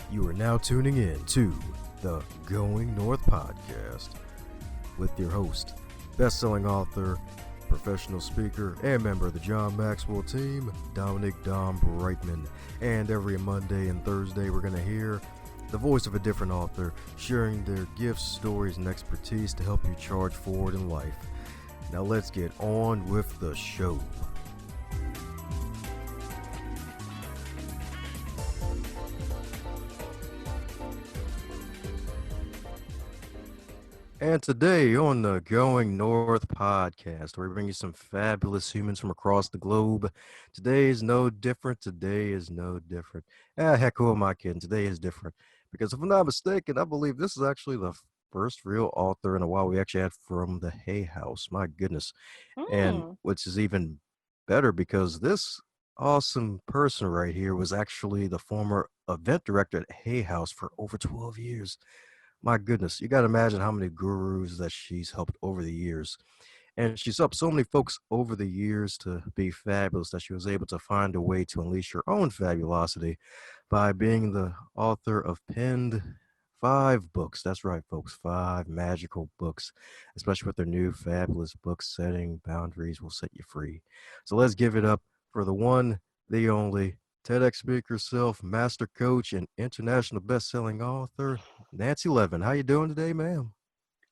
You are now tuning in to the Going North podcast with your host, best-selling author, professional speaker, and member of the John Maxwell team, Dominic Dom Brightman. And every Monday and Thursday, we're going to hear the voice of a different author sharing their gifts, stories, and expertise to help you charge forward in life. Now let's get on with the show. And today on the Going North podcast, we bring you some fabulous humans from across the globe. Today is no different. Heck, who am I kidding? Today is different. Because if I'm not mistaken, I believe this is actually the first real author in a while we actually had from the Hay House. My goodness. And which is even better because this awesome person right here was actually the former event director at Hay House for over 12 years. My goodness, you got to imagine how many gurus that she's helped over the years. And she's helped so many folks over the years to be fabulous that she was able to find a way to unleash her own fabulosity by being the author of penned 5 books. That's right, folks, 5 magical books, especially with her new fabulous book, Setting Boundaries Will Set You Free. So let's give it up for the one, the only, TEDx speaker herself, master coach, and international best-selling author, Nancy Levin. How you doing today, ma'am?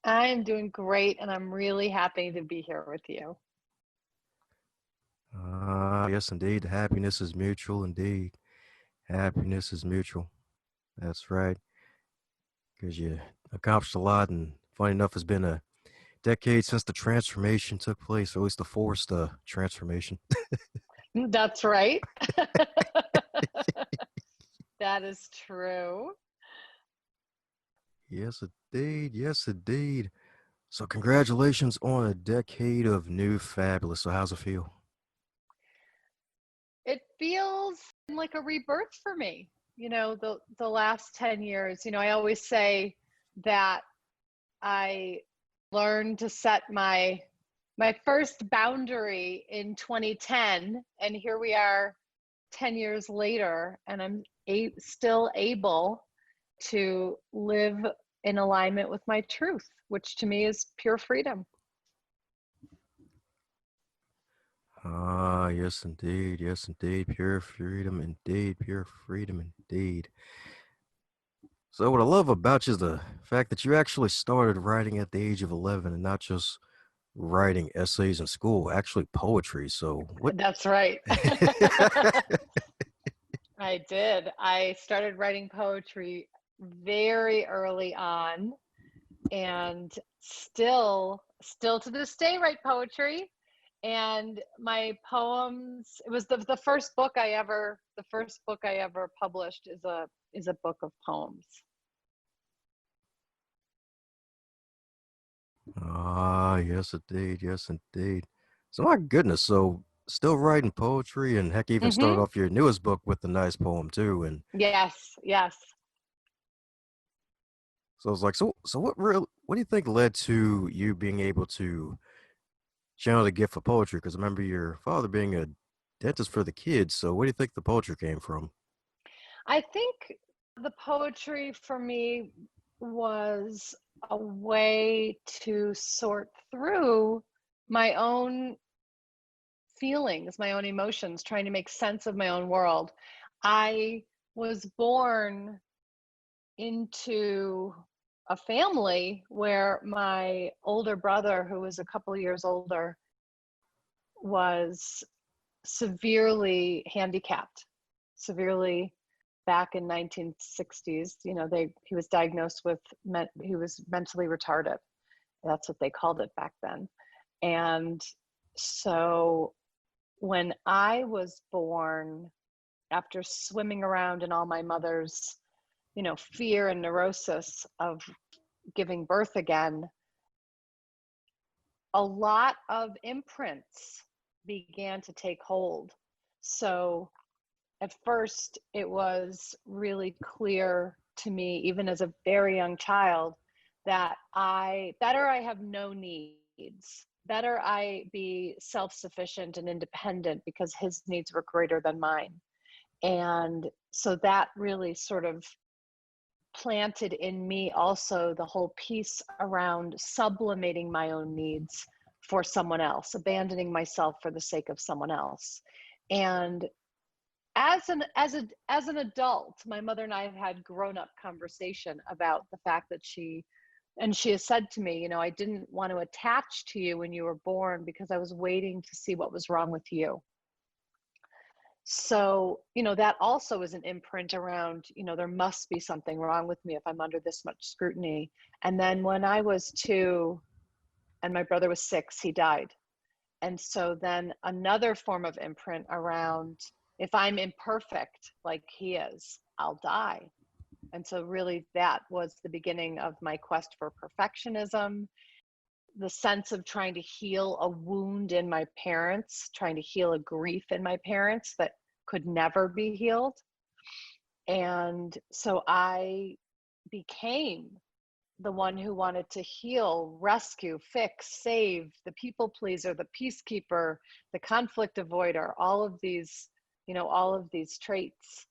I am doing great, and I'm really happy to be here with you. Yes, indeed. Happiness is mutual, indeed. Happiness is mutual. That's right. Because you accomplished a lot, and funny enough, it's been a decade since the transformation took place, or at least the forced transformation. That's right. That is true. Yes, indeed. Yes, indeed. So congratulations on a decade of new fabulous. So how's it feel? It feels like a rebirth for me. You know, the last 10 years, I always say that I learned to set my first boundary in 2010, and here we are 10 years later, and I'm still able to live in alignment with my truth, which to me is pure freedom. Yes, indeed. Yes, indeed. Pure freedom, indeed. Pure freedom, indeed. So what I love about you is the fact that you actually started writing at the age of 11 and not just writing essays in school, actually poetry. So what? That's right. I did. I started writing poetry very early on, and still to this day write poetry. And my poems, it was the first book I ever published is a book of poems. Yes, indeed. Yes, indeed. So my goodness. So still writing poetry, and heck, even started off your newest book with a nice poem too. And Yes. so I was like, so what do you think led to you being able to channel the gift for poetry? Because I remember your father being a dentist for the kids. So where do you think the poetry came from? I think the poetry for me was a way to sort through my own feelings, my own emotions, trying to make sense of my own world. I was born into a family where my older brother, who was a couple years older, was severely handicapped, severely back in 1960s. He was diagnosed with, he was mentally retarded. That's what they called it back then. And so when I was born, after swimming around in all my mother's, fear and neurosis of giving birth again, a lot of imprints began to take hold. So at first, it was really clear to me, even as a very young child, that better I have no needs, better I be self-sufficient and independent because his needs were greater than mine. And so that really sort of planted in me also the whole piece around sublimating my own needs for someone else, abandoning myself for the sake of someone else. And as an adult, my mother and I have had grown-up conversation about the fact that she has said to me, I didn't want to attach to you when you were born because I was waiting to see what was wrong with you. So, that also is an imprint around, there must be something wrong with me if I'm under this much scrutiny. And then when I was 2 and my brother was 6, he died. And so then another form of imprint around, if I'm imperfect like he is, I'll die. And so really that was the beginning of my quest for perfectionism, the sense of trying to heal a wound in my parents, trying to heal a grief in my parents that could never be healed. And so I became the one who wanted to heal, rescue, fix, save, the people pleaser, the peacekeeper, the conflict avoider, all of these traits.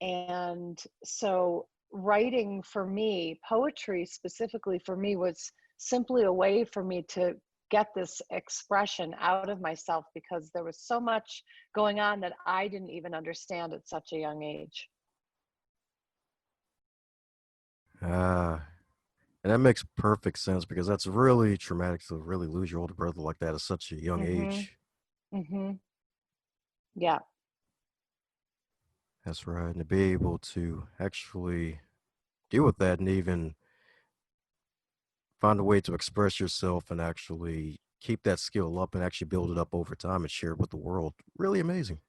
And so writing for me, poetry specifically for me, was simply a way for me to get this expression out of myself because there was so much going on that I didn't even understand at such a young age. Ah, and that makes perfect sense because that's really traumatic to really lose your older brother like that at such a young Mhm. age. Mhm. Yeah. That's right. And to be able to actually deal with that and even find a way to express yourself and actually keep that skill up and actually build it up over time and share it with the world. Really amazing.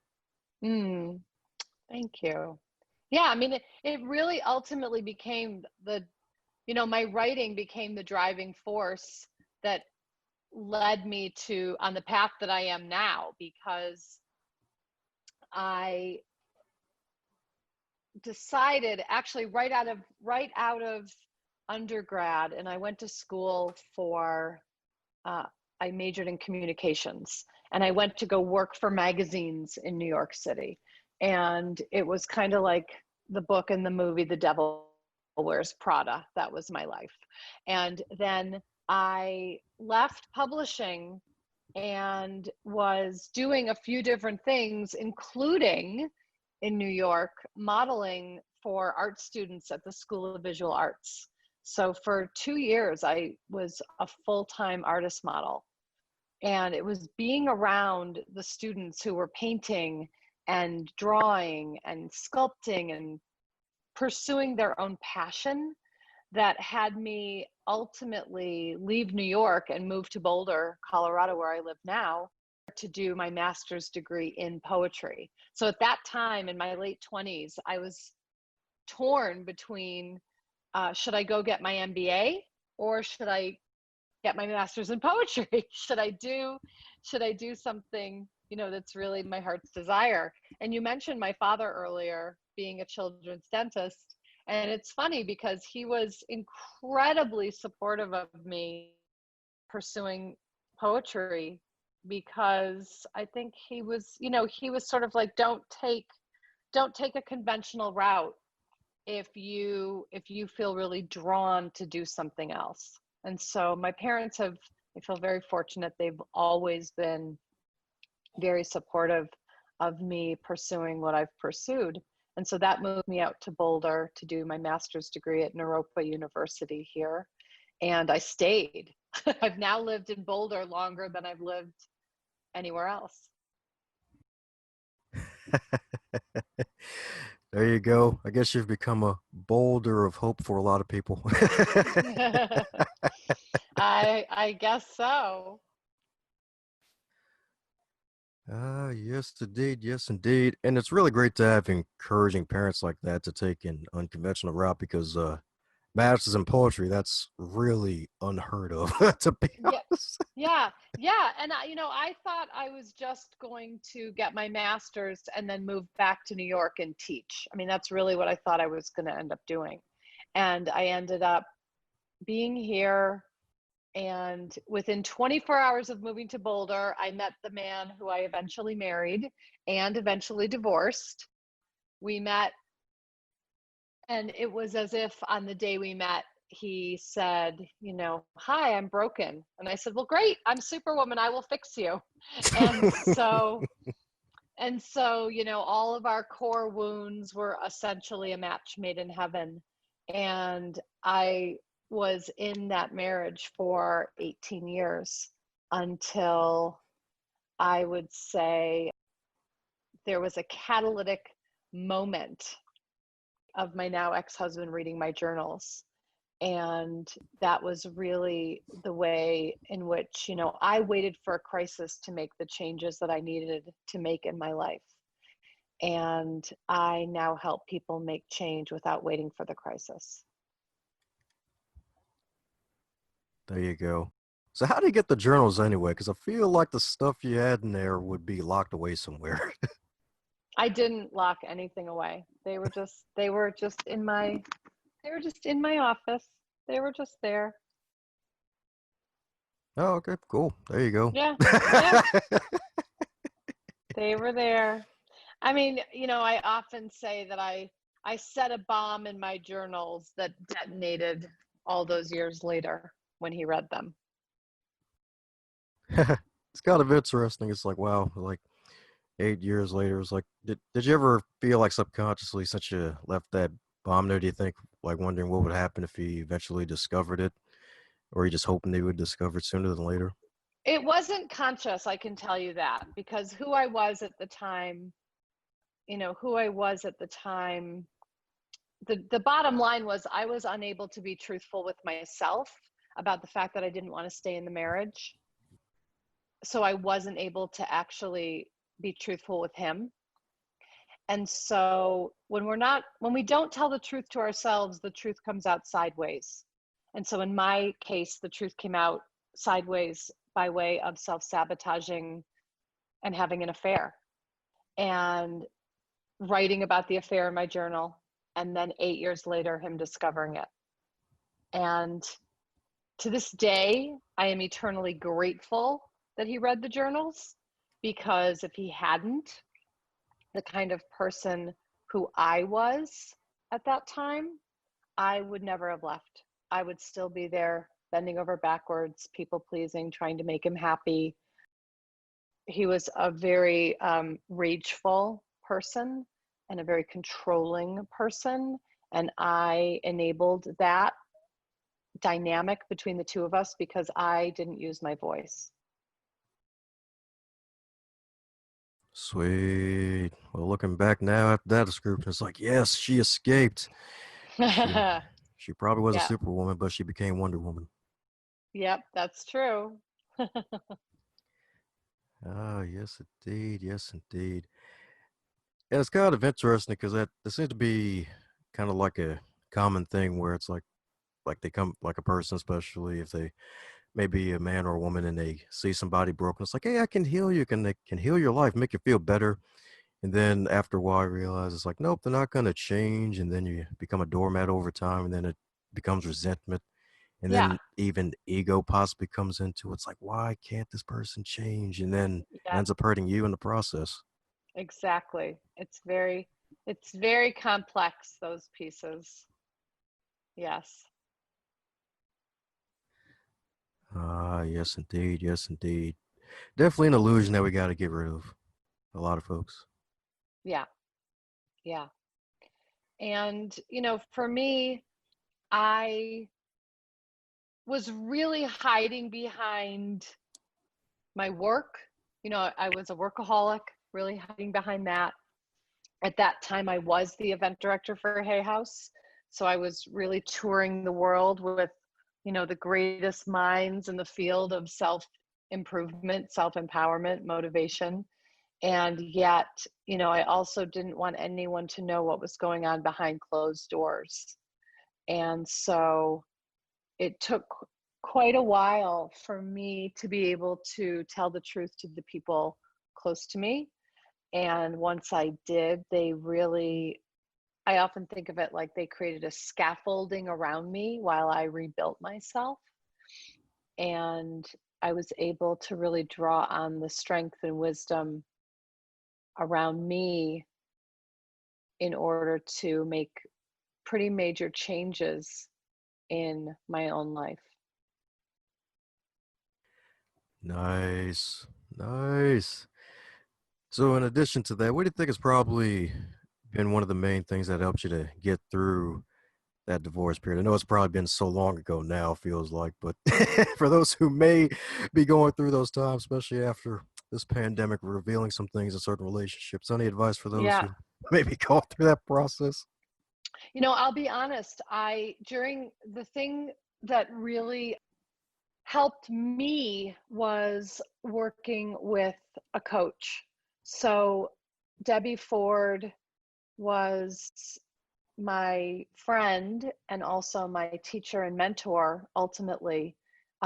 Mm, thank you. Yeah, I mean it really ultimately became my writing became the driving force that led me to on the path that I am now, because I decided actually right out of undergrad, and I went to school for uh, I majored in communications, and I went to go work for magazines in New York City. And it was kind of like the book and the movie The Devil Wears Prada. That was my life. And then I left publishing and was doing a few different things, including in New York, modeling for art students at the School of Visual Arts. So for 2 years, I was a full-time artist model. And it was being around the students who were painting and drawing and sculpting and pursuing their own passion that had me ultimately leave New York and move to Boulder, Colorado, where I live now, to do my master's degree in poetry. So at that time in my late 20s, I was torn between should I go get my MBA or should I get my master's in poetry? should I do something, that's really my heart's desire? And you mentioned my father earlier being a children's dentist. And it's funny because he was incredibly supportive of me pursuing poetry, because I think he was sort of like, don't take a conventional route if you feel really drawn to do something else. And so my parents have, I feel very fortunate, they've always been very supportive of me pursuing what I've pursued. And so that moved me out to Boulder to do my master's degree at Naropa University here. And I stayed. I've now lived in Boulder longer than I've lived anywhere else. There you go. I guess you've become a boulder of hope for a lot of people. I guess so. Yes, indeed. Yes, indeed. And it's really great to have encouraging parents like that to take an unconventional route because masters in poetry, that's really unheard of, to be Yeah, honest. yeah. And I thought I was just going to get my master's and then move back to New York and teach. I mean, that's really what I thought I was going to end up doing. And I ended up being here. And within 24 hours of moving to Boulder, I met the man who I eventually married and eventually divorced. We met And it was as if on the day we met, he said, "Hi, I'm broken." And I said, "Well, great. I'm Superwoman. I will fix you." And so, all of our core wounds were essentially a match made in heaven. And I was in that marriage for 18 years until, I would say, there was a catalytic moment of my now ex-husband reading my journals. And that was really the way in which, I waited for a crisis to make the changes that I needed to make in my life. And I now help people make change without waiting for the crisis. There you go. So how do you get the journals anyway? Because I feel like the stuff you had in there would be locked away somewhere. I didn't lock anything away. They were just in my office. They were just there. Oh, okay, cool. There you go. Yeah. Yeah. They were there. I mean, I often say that I set a bomb in my journals that detonated all those years later when he read them. It's kind of interesting. It's like, wow, like 8 years later, it's like, did you ever feel like subconsciously, since you left that bomb there, do you think, like, wondering what would happen if he eventually discovered it? Or you just hoping they would discover it sooner than later? It wasn't conscious, I can tell you that, because who I was at the time, who I was at the time, the bottom line was I was unable to be truthful with myself about the fact that I didn't want to stay in the marriage. So I wasn't able to actually be truthful with him. And so when we don't tell the truth to ourselves, the truth comes out sideways. And so in my case, the truth came out sideways by way of self-sabotaging and having an affair and writing about the affair in my journal. And then 8 years later, him discovering it. And to this day, I am eternally grateful that he read the journals, because if he hadn't, the kind of person who I was at that time, I would never have left. I would still be there, bending over backwards, people pleasing, trying to make him happy. He was a very rageful person and a very controlling person. And I enabled that dynamic between the two of us because I didn't use my voice. Sweet. Well, looking back now after that description, it's like, yes, she escaped. She she probably was a Yeah. superwoman, but she became Wonder Woman. Yep, that's true. Ah, yes, indeed. Yes, indeed. And it's kind of interesting because that there seems to be kind of like a common thing where it's like they come like a person, especially if they maybe a man or a woman and they see somebody broken. It's like, hey, I can heal you, can heal your life, make you feel better. And then after a while, I realize it's like, nope, they're not going to change. And then you become a doormat over time, and then it becomes resentment. And Yeah, then even ego possibly comes into it. It's like, why can't this person change? And then it yeah, ends up hurting you in the process. exactly. It's very complex, those pieces. Yes. Ah, yes, indeed. Yes, indeed. Definitely an illusion that we got to get rid of. A lot of folks. Yeah, yeah. And, for me, I was really hiding behind my work. I was a workaholic, really hiding behind that. At that time, I was the event director for Hay House. So I was really touring the world with, the greatest minds in the field of self improvement, self empowerment, motivation. And yet, I also didn't want anyone to know what was going on behind closed doors. And so it took quite a while for me to be able to tell the truth to the people close to me. And once I did, I often think of it like they created a scaffolding around me while I rebuilt myself. And I was able to really draw on the strength and wisdom around me in order to make pretty major changes in my own life. Nice. Nice. So in addition to that, what do you think has probably been one of the main things that helped you to get through that divorce period? I know it's probably been so long ago now, feels like, but for those who may be going through those times, especially after this pandemic revealing some things in certain relationships, any advice for those Yeah. who maybe going through that process? I'll be honest, during the thing that really helped me was working with a coach. So Debbie Ford was my friend and also my teacher and mentor ultimately.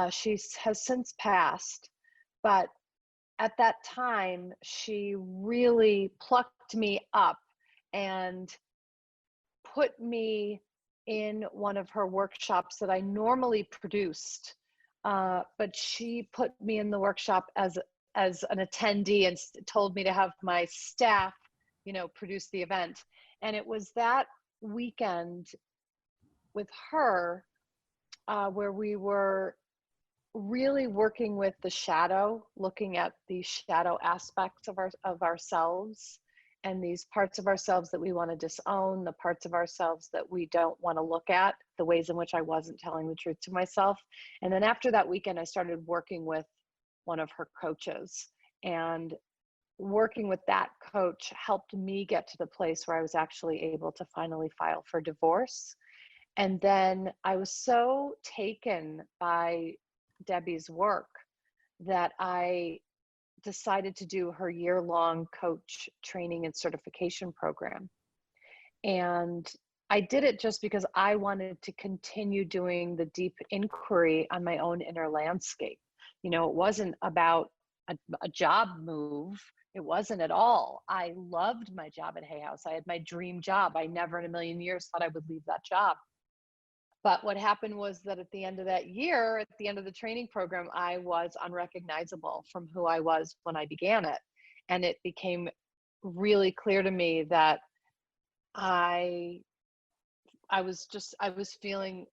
She has since passed, but at that time, she really plucked me up and put me in one of her workshops that I normally produced. But she put me in the workshop as an attendee and told me to have my staff, produce the event. And it was that weekend with her where we were really working with the shadow, looking at the shadow aspects of ourselves, and these parts of ourselves that we want to disown, the parts of ourselves that we don't want to look at, the ways in which I wasn't telling the truth to myself. And then after that weekend, I started working with one of her coaches, and working with that coach helped me get to the place where I was actually able to finally file for divorce. And then I was so taken by Debbie's work that I decided to do her year-long coach training and certification program. And I did it just because I wanted to continue doing the deep inquiry on my own inner landscape. It wasn't about a job move. It wasn't at all. I loved my job at Hay House. I had my dream job. I never in a million years thought I would leave that job. But what happened was that at the end of that year, at the end of the training program, I was unrecognizable from who I was when I began it. And it became really clear to me that I was feeling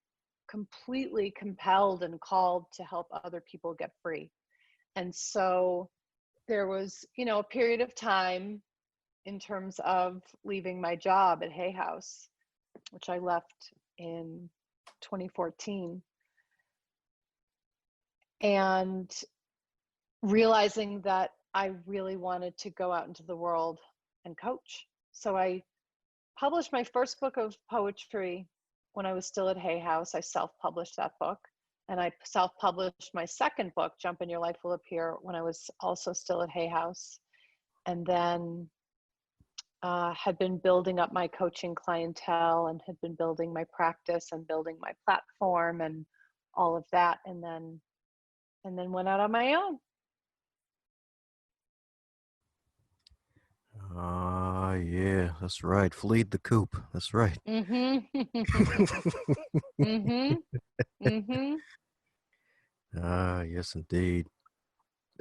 completely compelled and called to help other people get free. And so there was, a period of time in terms of leaving my job at Hay House, which I left in 2014, and realizing that I really wanted to go out into the world and coach. So I published my first book of poetry when I was still at Hay House. I self-published that book. And I self-published my second book, Jump and Your Life Will Appear, when I was also still at Hay House. And then had been building up my coaching clientele and had been building my practice and building my platform and all of that. And then went out on my own. Ah, yeah, that's right. Fleed the coop. That's right. Mm-hmm. Mm-hmm. Mm-hmm. Ah, yes, indeed.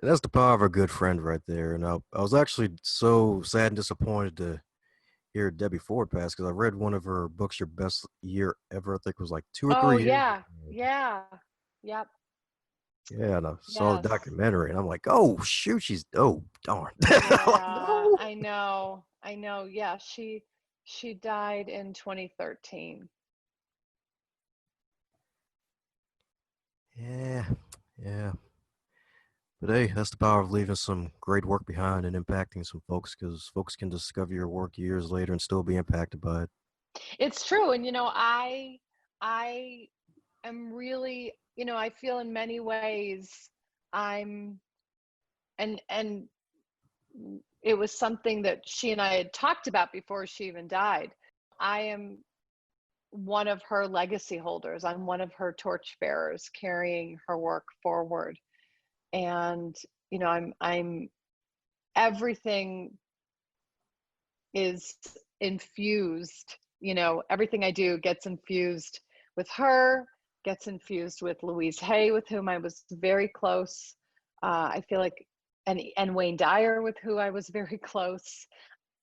That's the power of a good friend right there. And I was actually so sad and disappointed to hear Debbie Ford pass because I read one of her books, Your Best Year Ever. I think it was like 2 or 3 years Yeah. ago. Yeah. Yep. Yeah, and I saw the Yes. documentary, and I'm like, oh shoot, oh darn. I'm like, Yeah, no. I know. I know. Yeah, she died in 2013. Yeah, yeah. But hey, that's the power of leaving some great work behind and impacting some folks because folks can discover your work years later and still be impacted by it. It's true. And I am really, I feel in many ways I'm and it was something that she and I had talked about before she even died. I am one of her legacy holders. I'm one of her torch bearers carrying her work forward. And I'm everything is infused. Everything I do gets infused with her, gets infused with Louise Hay, with whom I was very close. I feel like, and Wayne Dyer, with who I was very close,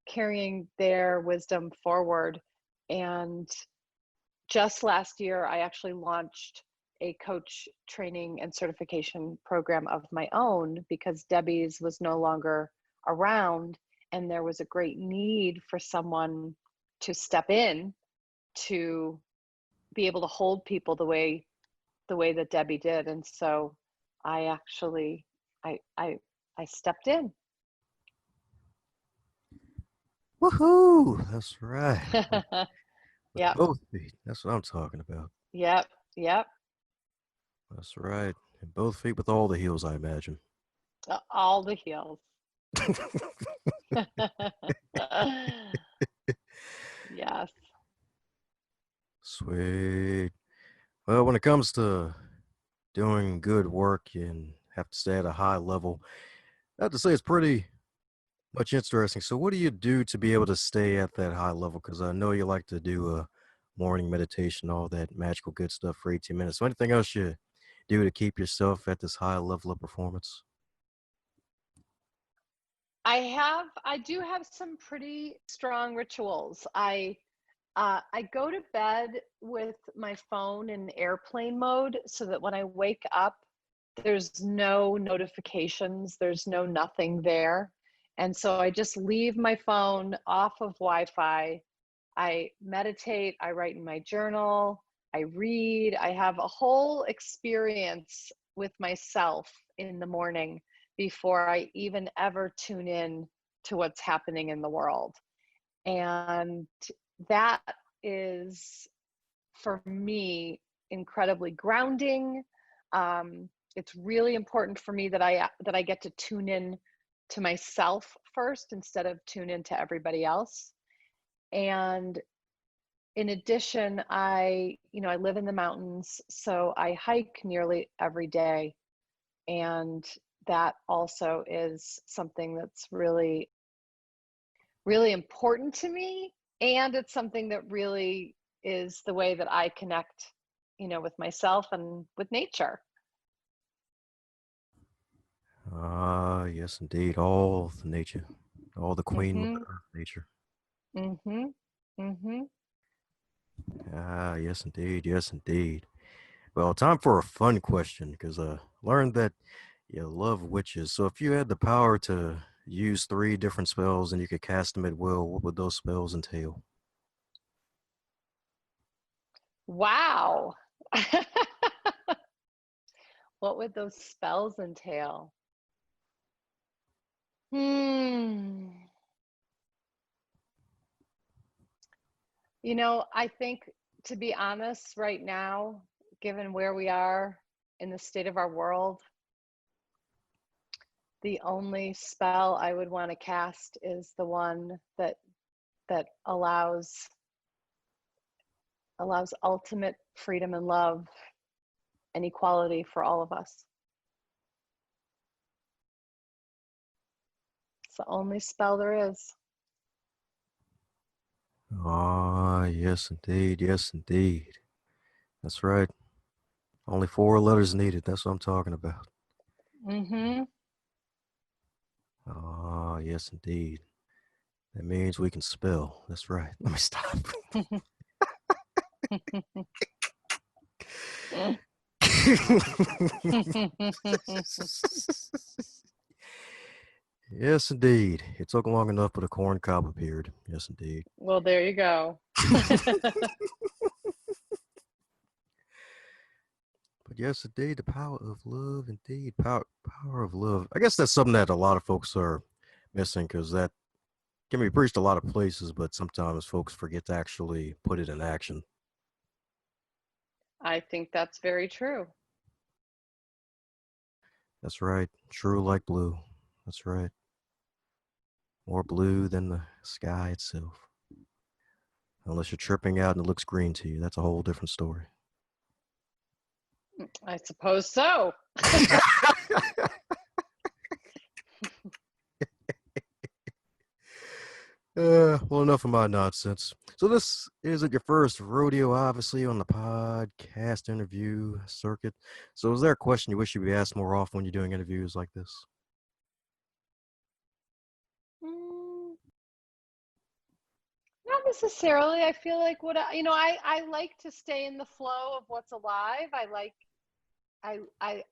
carrying their wisdom forward. And just last year, I actually launched a coach training and certification program of my own because Debbie's was no longer around, and there was a great need for someone to step in to be able to hold people the way that Debbie did. And so I actually I stepped in. Woohoo! That's right. With Yep. both feet. That's what I'm talking about. Yep. Yep. That's right. And both feet with all the heels, I imagine. All the heels. Yes. Sweet. Well, when it comes to doing good work and have to stay at a high level, I have to say it's pretty much interesting. So, what do you do to be able to stay at that high level? Because I know you like to do a morning meditation, all that magical good stuff for 18 minutes. So, anything else you do to keep yourself at this high level of performance? I do have some pretty strong rituals. I go to bed with my phone in airplane mode so that when I wake up, there's no notifications, there's no nothing there. And so I just leave my phone off of Wi-Fi. I meditate, I write in my journal, I read, I have a whole experience with myself in the morning before I even ever tune in to what's happening in the world. And that is, for me, incredibly grounding. It's really important for me that I get to tune in to myself first instead of tune in to everybody else. And in addition, I live in the mountains, so I hike nearly every day. And that also is something that's really, really important to me. And it's something that really is the way that I connect, with myself and with nature. Ah, yes, indeed. All the nature, all the Queen Mm-hmm. Mother Earth nature. Mm-hmm. Mm-hmm. Ah, yes, indeed. Yes, indeed. Well, time for a fun question because learned that you love witches. So if you had the power to use three different spells and you could cast them at will, what would those spells entail? Wow. What would those spells entail? Hmm. I think, to be honest, right now, given where we are in the state of our world, the only spell I would want to cast is the one that allows ultimate freedom and love and equality for all of us. It's the only spell there is. Ah, yes, indeed. Yes, indeed. That's right. Only four letters needed. That's what I'm talking about. Mm-hmm. Ah, yes, indeed. That means we can spell. That's right. Let me stop. Yes, indeed. It took long enough, but a corn cob appeared. Yes, indeed. Well, there you go. But yes, indeed, the power of love, indeed, power of love. I guess that's something that a lot of folks are missing because that can be preached a lot of places, but sometimes folks forget to actually put it in action. I think that's very true. That's right. True like blue. That's right. More blue than the sky itself. Unless you're tripping out and it looks green to you. That's a whole different story. I suppose so. Well, enough of my nonsense. So this isn't your first rodeo, obviously, on the podcast interview circuit. So is there a question you wish you would be asked more often when you're doing interviews like this? Mm, not necessarily. I feel like I like to stay in the flow of what's alive. I I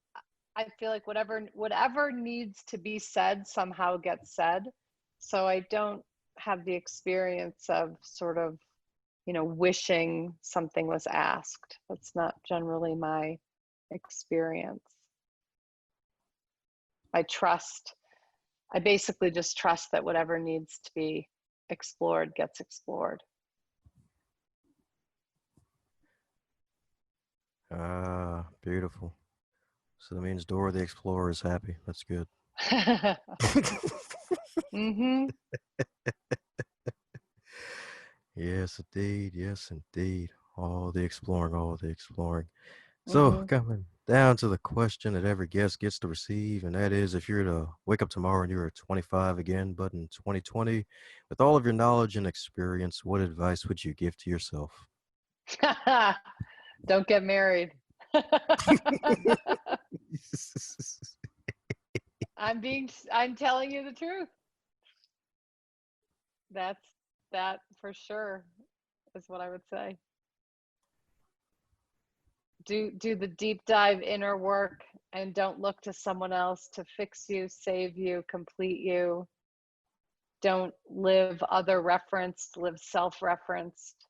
I feel like whatever needs to be said somehow gets said. So I don't have the experience of sort of, wishing something was asked. That's not generally my experience. I trust, I basically just trust that whatever needs to be explored gets explored. Ah, beautiful. So that means Dora the Explorer is happy. That's good. Mm-hmm. Yes, indeed. Yes, indeed. All the exploring, all the exploring. So, Mm-hmm. coming down to the question that every guest gets to receive, and that is if you were to wake up tomorrow and you were 25 again, but in 2020, with all of your knowledge and experience, what advice would you give to yourself? Don't get married. I'm telling you the truth. That's that for sure is what I would say. Do the deep dive inner work and don't look to someone else to fix you, save you, complete you. Don't live other referenced, live self-referenced.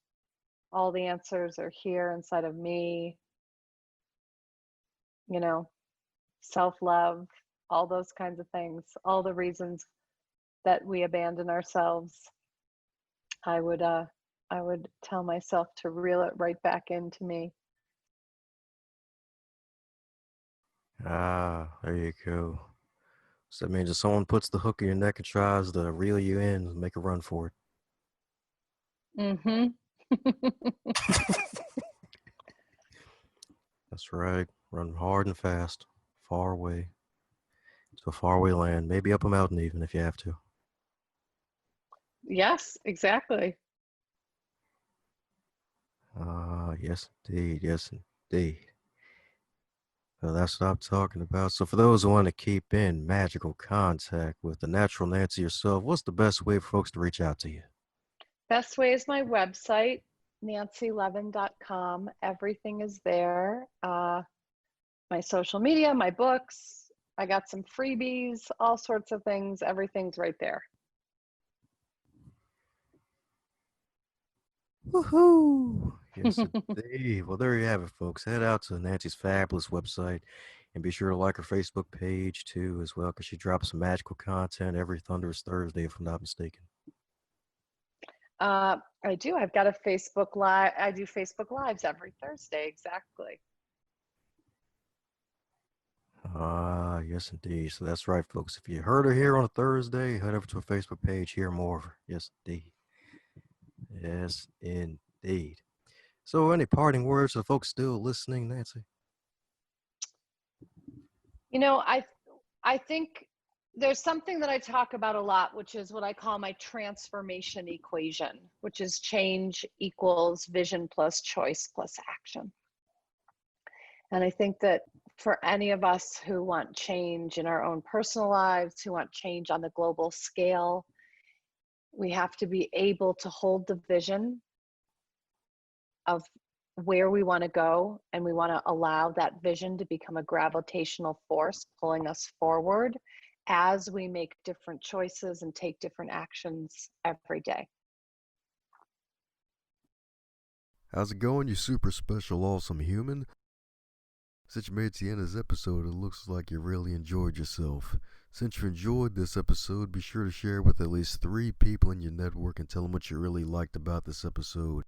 All the answers are here inside of me, you know, self-love, all those kinds of things, all the reasons that we abandon ourselves. I would uh I would tell myself to reel it right back into me. Ah, there you go. So that means if someone puts the hook in your neck and tries to reel you in, make a run for it. Mhm. That's right. Run hard and fast, far away, to a faraway land, maybe up a mountain even if you have to. Yes, exactly. Ah, yes, indeed. Yes, indeed. Well, that's what I'm talking about. So, for those who want to keep in magical contact with the natural Nancy yourself, what's the best way for folks to reach out to you? Best way is my website, nancylevin.com. Everything is there. My social media, my books. I got some freebies, all sorts of things. Everything's right there. Woohoo! Yes, indeed. Well, there you have it, folks. Head out to Nancy's fabulous website and be sure to like her Facebook page too, as well, because she drops some magical content every Thunderous Thursday, if I'm not mistaken. I do. I've got a Facebook Live. I do Facebook Lives every Thursday. Exactly. Ah, yes, indeed. So that's right, folks. If you heard her here on a Thursday, head over to her Facebook page, hear more of her. Yes, indeed. Yes, indeed. So, any parting words for folks still listening, Nancy? You know, I think there's something that I talk about a lot, which is what I call my transformation equation, which is change equals vision plus choice plus action. And I think that for any of us who want change in our own personal lives, who want change on the global scale, we have to be able to hold the vision of where we want to go, and we want to allow that vision to become a gravitational force pulling us forward as we make different choices and take different actions every day. How's it going, you super special, awesome human? Since you made it to the end of this episode, it looks like you really enjoyed yourself. Since you enjoyed this episode, be sure to share it with at least 3 people in your network and tell them what you really liked about this episode.